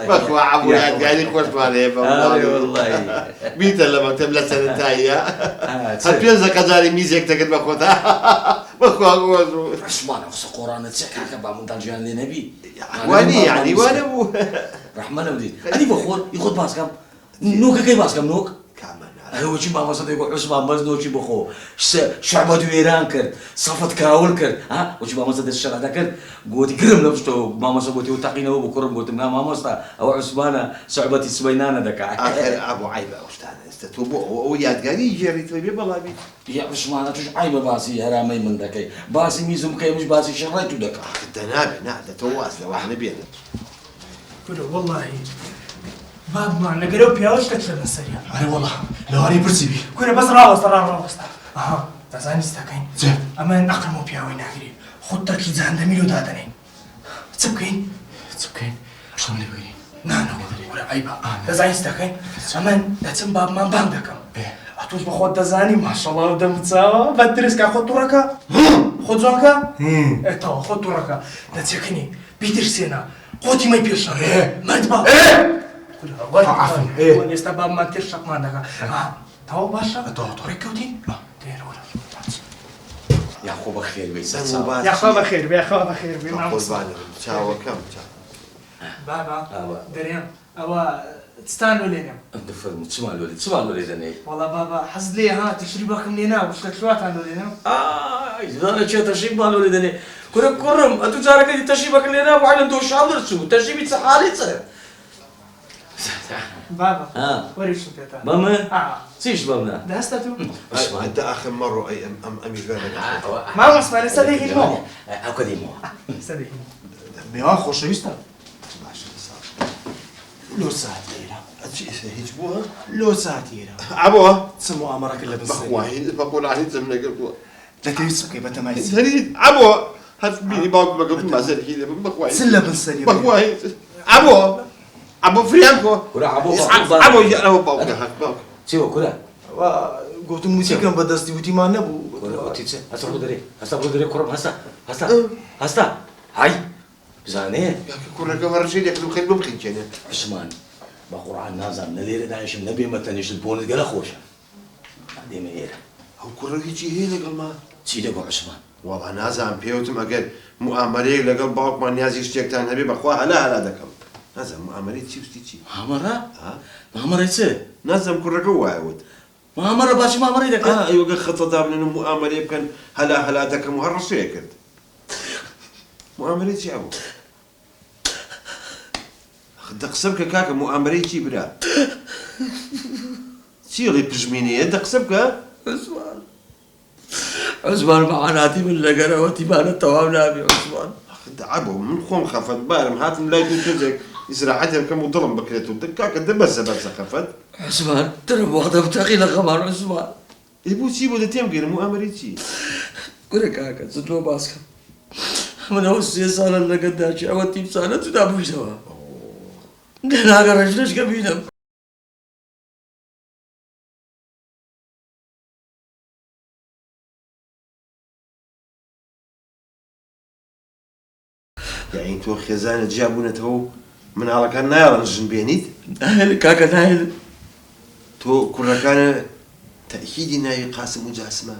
بخوا عمو يعني خوش مالي والله بيت لما تبلا سنتايا هل بينزا قزاري ميزيك تكت بخوتها بخوا غوزو عثمان خص قران تسك هكا من دالجان لنبي واني يعني وانا بو رحمن ودي اني بخور ياخذ باسكم نوك كي باسكم نوك كمان هو شي ما صدق يقول عثمان مزنو شي بخو شعبة ايران كرت صفت كراول كرت ها وشي ما صدق الشرع ذاكر قلت كرم نفسه ما صبوتي وتقينا وبكرم قلت ما مصطا او عثمان شعبة سوينانا ذاك اخر ابو عيبه استاذ استتوبو وياد قال يجري تبي بالله بي يا عثمان تش عيبه باسي هرامي من ذاك باسي ميزم كي مش باسي شريته ذاك دنابه نعده تواس لو احنا بينا والله باب ما نقرأ بياوش كتلنا السريع. أنا والله لو هاري برسيبي. كنا بس راوس. أها تزاني استكين. زين. أما نأكل مو بياوي ناقري. خد تركي زهند ميلو دادني. تسبكين. شو اللي بقولي؟ نا ولا عيبة. تزاني استكين. أما نتسم باب ما بندكم. أتوش بخود تزاني ما شاء الله ودم تساوا. بدرس كأخذ توركا. خد زوكا. تو خد توركا. تسكني. بيتر سينا. قوتي ما يبيش. ما تبا. عفوا ايه وانا استباب ما ترشق ما عندك تو باشا تو ركوتين دير ولا يا اخو بخير بيسات يا اخو بخير ما قربان تشاو كم بابا دريان أبا تستانوا لنا دفر تسمعوا لي دني والله بابا حز لي ها تشريبكم لنا وش شوات عندو لنا اذا انا شي تشريب مالو لي دني كرم انتو جارك تشريبك لنا وعلى دو شاطر سو تشريب صحالي تصير بابا وريش انت ماما سيش بابنا دهستو انت اخر مره اي امي فعلا ما مسمع صديقي مو اكاديمو صديقي مياه خوش ويستا لو ساعتيرا هيك بوها لو ساعتيرا عبوها تسمو امرك الا بس بخواهي بقول عليه زمنا قلبوا لكن يوسف كيف تمايز سريد عبوها هات بيني باك بقول ما زال كذا بخواهي سلا بن سري بخواهي عبوها ابو فريانكو كرة ابو انا باوك سيو كرة قلت موسيقى بدستي وتي ما نبو كرة تيجي هسا بدري كرة هسا هاي زاني كرة كمان شيء ياكلوا خير ممكن كنا عثمان بقرآن نازم نلير داعش النبي ما تنيش البون قال خوش بعدين ما يرى هو كرة هيجي هنا قال ما تيجي لقوا عثمان والله نازم بيوتم اجل مؤامرة لقال باوك ما نيازي اشتيك تان نبي بخواه هلا دكم نازم مؤامرة تشي مامرة مامرة يصير نازم كرة جوا عود مامرة باش مامرة دك ايوه قال خطة دام انه مؤامرة يمكن هلا دكم وهالرشية كرت مؤامرة شي ابو دقسمك كاكا مؤامرة شي برا شي غير بجمينية دقسمك عثمان معاناتي من لقنا وتبان التوام نابي عثمان عبو من خوم خفت بارم هات ملايتو تزك إسراحتها كم وظلم بكريتو دكاك دبس خفت عثمان ترى واحدة بتاخي لغمار عثمان يبو سيبو دتيم غير مؤامرة شي كوري كاكا زدلو باسكم من هو السياسة اللي قداش عوتي بسالة تدابو سوا دهنا قرشناش قبيلة يعني تو خزانة جابونته من على كان نايل نجن بينيت نايل كاكا نايل تو كنا كان تأكيد ناي قاسم وجاسمة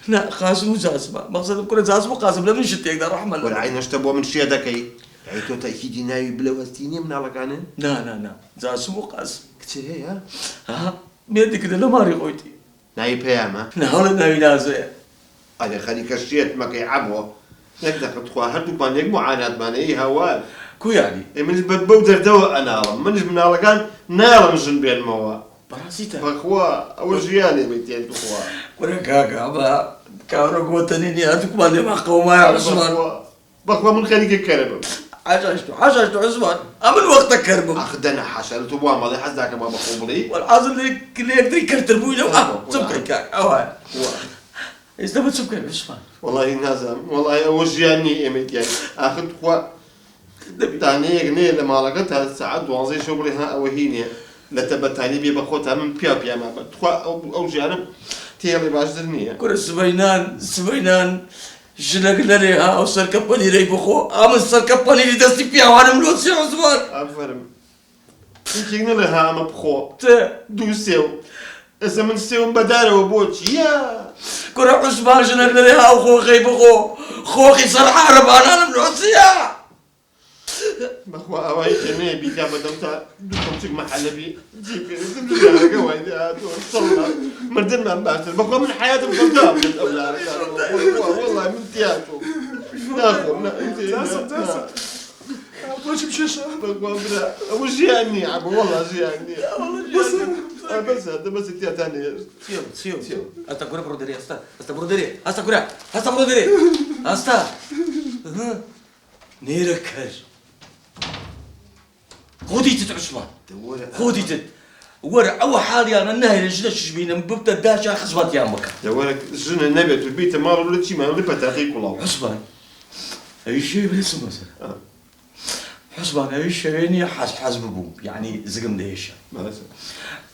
لا قاسم وجاسمة مقصد كل جاسم وقاسم لم يشتي يقدر رحمة ولا عين اشتبوا من شيء ذكي يعني تو تأكيد ناي بلوستيني من على كان لا جاسم وقاسم كتير هي ها ميدي كده لماري قوتي ناي بياما لا ولا ناي لازم أنا خلي كشيت ما كيعبوا نقدر تخوا هل تبان يك معاناة ما نيجي هوال كو يعني من بودر دواء أنا من على كان نار مجن بين موا براسيتا بخوا أول جياني بيتين تخوا كوري كاكا ما كارو قوتني أتوك ما ما قوما يا عثمان بخوا من خليك كرب عشاشتو عثمان أمن وقتك كربم أخدنا حشر تبوا ما ذي حزدك ما بخوبلي والعازل اللي يقدر يكرتر بوي لو تبكي كاك أوه إذا بتسبكي عثمان والله نازم والله أول جياني إمت يعني أخذ خوا تاني غني لما لقيتها ساعات وانزي شغلها أوهيني لتبتاني بيبخوتها من بيا ما بتخوا أو جيانم تيلي باش درنيه كل سبينان جلق لريها أو سركبني ري بخو أم السركبني اللي دستي فيها وأنا ملوسي عثمان أفرم يمكن لها ما بخو ت دوسيو إذا من سيو بدار وبوتش يا كره عثمان جنر لها وخوخي بخو خوخي صراحة ربانا من روسيا بخو أواي كني بيجا بدمتا دوكم تك محل بي جيب كذا قوايد صلنا مردن ما باشر بخو من حياتهم قدام الأولاد والله من تياتهم ناخذ تاسع واش مشيش بخو بلا وش يعني عبو والله يعني بس هذا بس تياتاني سيو هستا كره برودري هستا برودري هستا نيركر خودي تت عثمان خودي تت ورع أول حالي أنا النهي رجلش بينا ببدأ داشا خصبات يا مكة دورك جن النبي في البيت ما ولا شيء ما غير بتعطيك والله عثمان أي شيء بالاسم مثلا عثمان أي شيء يعني حسب بوم يعني زقم ديشة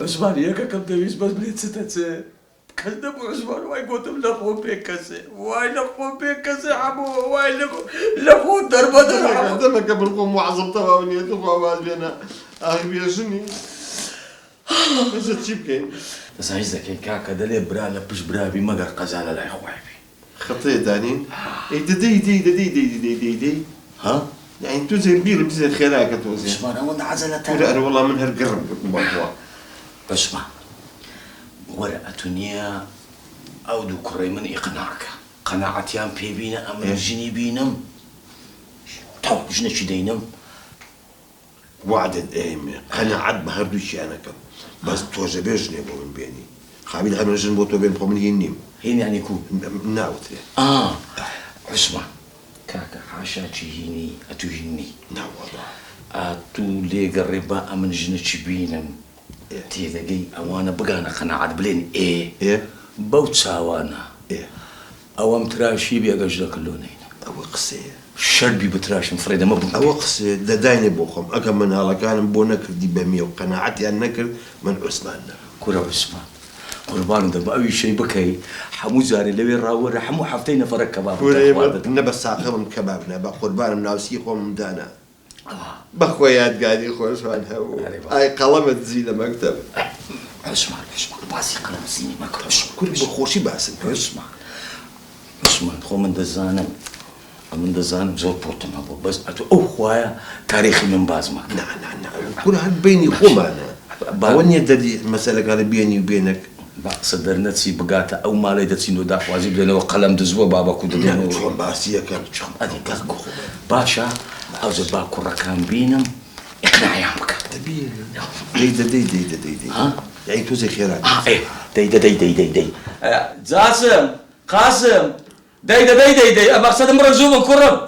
عثمان ياك كم تبيس بس بليت ستة كذب عثمان واي قلت لخو بيكسي واي لخو بيكسي عمو واي لخو دربة دمك بالقوم وعظم طواوني تقوى بينا أغبي جني بس تجيب كين بس عايزك كاكا دلي برا لبش برا بمقر قزالة لا يخوي خطية دانين دي ها؟ يعني انتو زي بير بزي خيراك توزي عثمان أنا عزلة لا والله من هالقرب بالقوة عثمان ورقتنيا أو دو كري من إقناعك قناعتيان في بينا أمر جني بينم تو جنا شدينم وعد الأيم قناعت بهردو شيء أنا كم بس توجه بيجني بو من بيني خابين غير نجن بوتو بين بو من ينيم هين يعني يكون ناوتي عثمان كاكا حاشا تشيهيني أتوهيني نعم والله أتو لي قريبا أمن جنا شبينم تيذا أوانا بقانا قناعات بلين إيه بوتساوانا أوام تراشي بيقاش ذاك اللونين أو قصي شربي بتراش مفريدة ما بنكر أو قصي دايني بوخم أكم من هلا كان بو نكر دي بمية وقناعتي أن نكر من عثمان كرة عثمان قربان ده أي شيء بكي حمو زاري لوي راور حمو حفتين فرق كباب كوري نبى ساقر من كبابنا بقربان من ناوسيخو من دانا بخويات قاعد يخوش عنها أي قلمت زينة مكتب عثمان باسي قلم زيني ما كرش كل بخوشي باسن عثمان خو من دزانم زود بوتم أبو بس أتو خوايا تاريخي من بازمك نعم كل هاد بيني خومانا باوني ددي مسألة قال بيني وبينك صدرنا تسي بقاتا أو ما ليدا تسينو داخ وازيب لنا وقلم دزوا بابا كود نعم شلون باسية كان أدي كاكو باشا أو زبا كرة كان بينم إقناع يامك دي ها يعني توزي خيرات إيه دي جاسم قاسم دي أما أقصد مرزوم كرم